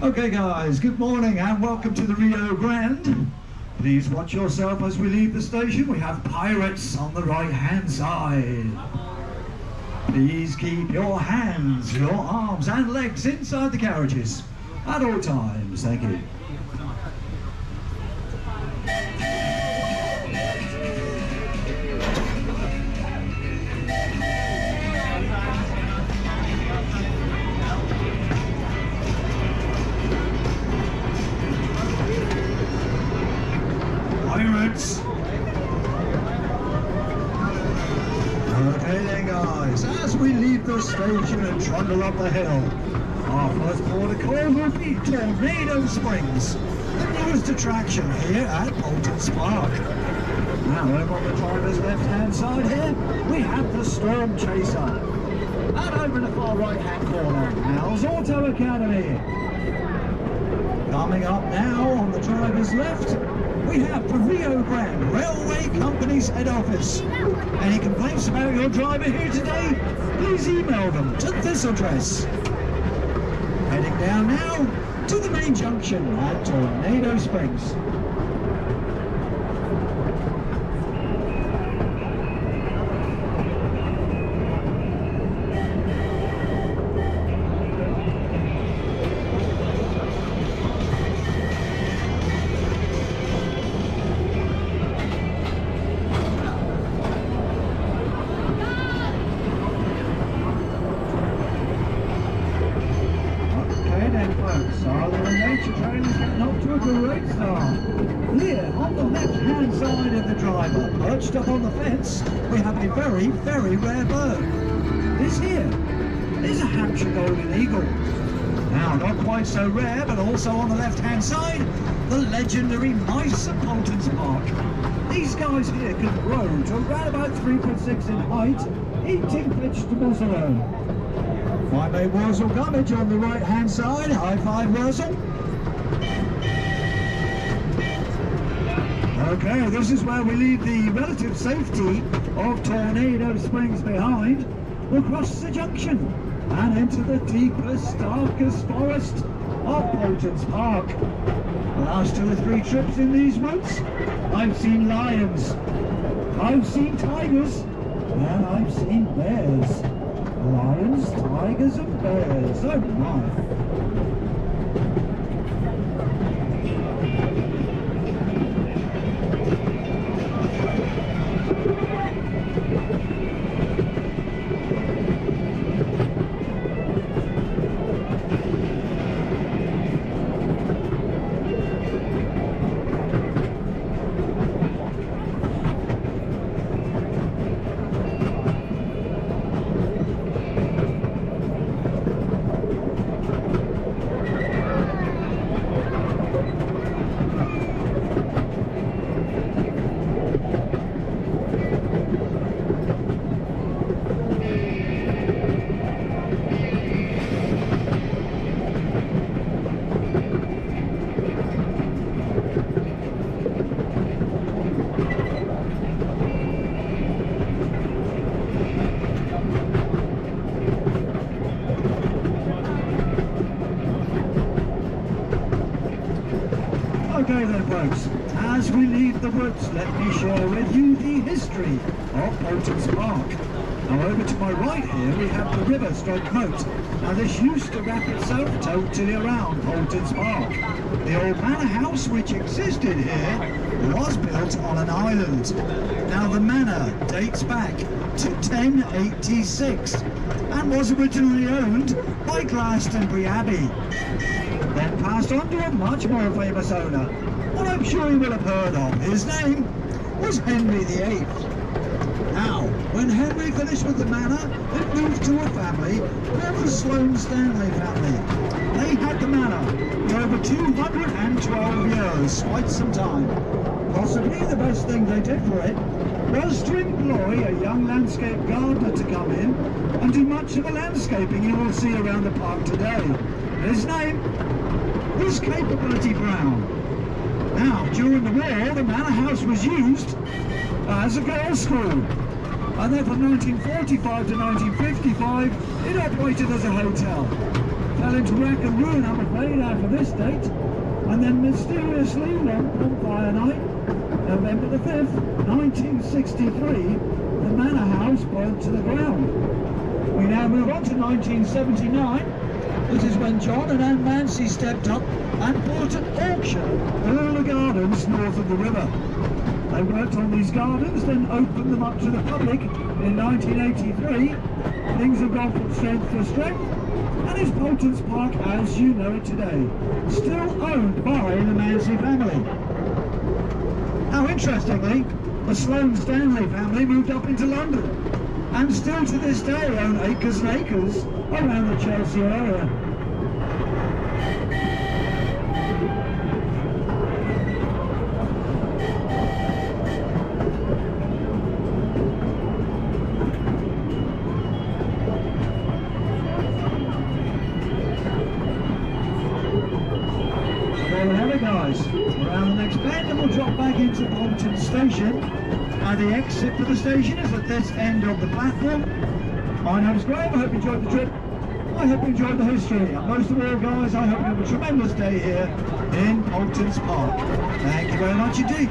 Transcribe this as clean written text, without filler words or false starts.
Okay guys, good morning and welcome to the Rio Grande. Please watch yourself as we leave the station. We have pirates on the right hand side. Please keep your hands, your arms and legs inside the carriages at all times. Thank you. Pirates. Okay then guys, as we leave the station and trundle up the hill, our first port of call will be Tornado Springs, the newest attraction here at Paultons Park. Now over on the driver's left hand side here, we have the Storm Chaser. And over in the far right hand corner, Al's Auto Academy. Coming up now on the driver's left, we have the Rio Grande Railway Company's head office. Any complaints about your driver here today? Please email them to this address. Heading down now to the main junction at Tornado Springs. Our little nature train is getting off to a great start. Here, on the left-hand side of the driver, perched up on the fence, we have a very, very rare bird. This here is a Hampshire Golden Eagle. Now, not quite so rare, but also on the left-hand side, the legendary mice of Paultons Park. These guys here can grow to around about 3'6" in height, eating vegetables alone. My mate Wurzel Gummidge on the right hand side. High five, Wurzel. Okay, this is where we leave the relative safety of Tornado Springs behind. We'll cross the junction and into the deepest, darkest forest of Paultons Park. The last 2 or 3 trips in these woods, I've seen lions, I've seen tigers, and I've seen bears. Lions, tigers and bears, oh my. Okay then folks, as we leave the woods, let me share with you the history of Paultons Park. Now over to my right here we have the river stroke moat. Now this used to wrap itself totally around Paultons Park. The old manor house which existed here was built on an island. Now the manor dates back to 1086 and was originally owned by Glastonbury Abbey. Then passed on to a much more famous owner, what I'm sure you will have heard of. His name was Henry VIII. Now, when Henry finished with the manor, it moved to a family called the Sloane Stanley family. They had the manor for over 212 years, quite some time. Possibly the best thing they did for it was to employ a young landscape gardener to come in and do much of the landscaping you will see around the park today. His name was Capability Brown. Now, during the war, the manor house was used as a girls' school. And then from 1945 to 1955, it operated as a hotel. fell into rack and ruin, I'm afraid, after this date. And then mysteriously, one bonfire night, November the 5th, 1963, the manor house burnt to the ground. We now move on to 1979. This is when John and Anne Mancy stepped up and bought an auction all the gardens north of the river. They worked on these gardens, then opened them up to the public in 1983. Things have gone from strength to strength, and it's Paultons Park as you know it today, still owned by the Mancy family. Now interestingly, the Sloane Stanley family moved up into London, and still to this day own acres and acres around the Chelsea area. There we have it, guys. Around the next bend and we'll drop back into Paultons Station. And the exit for the station is at this end of the platform. My name's Graham, I hope you enjoyed the trip. I hope you enjoyed the history. And most of all, guys, I hope you have a tremendous day here in Paultons Park. Thank you very much indeed.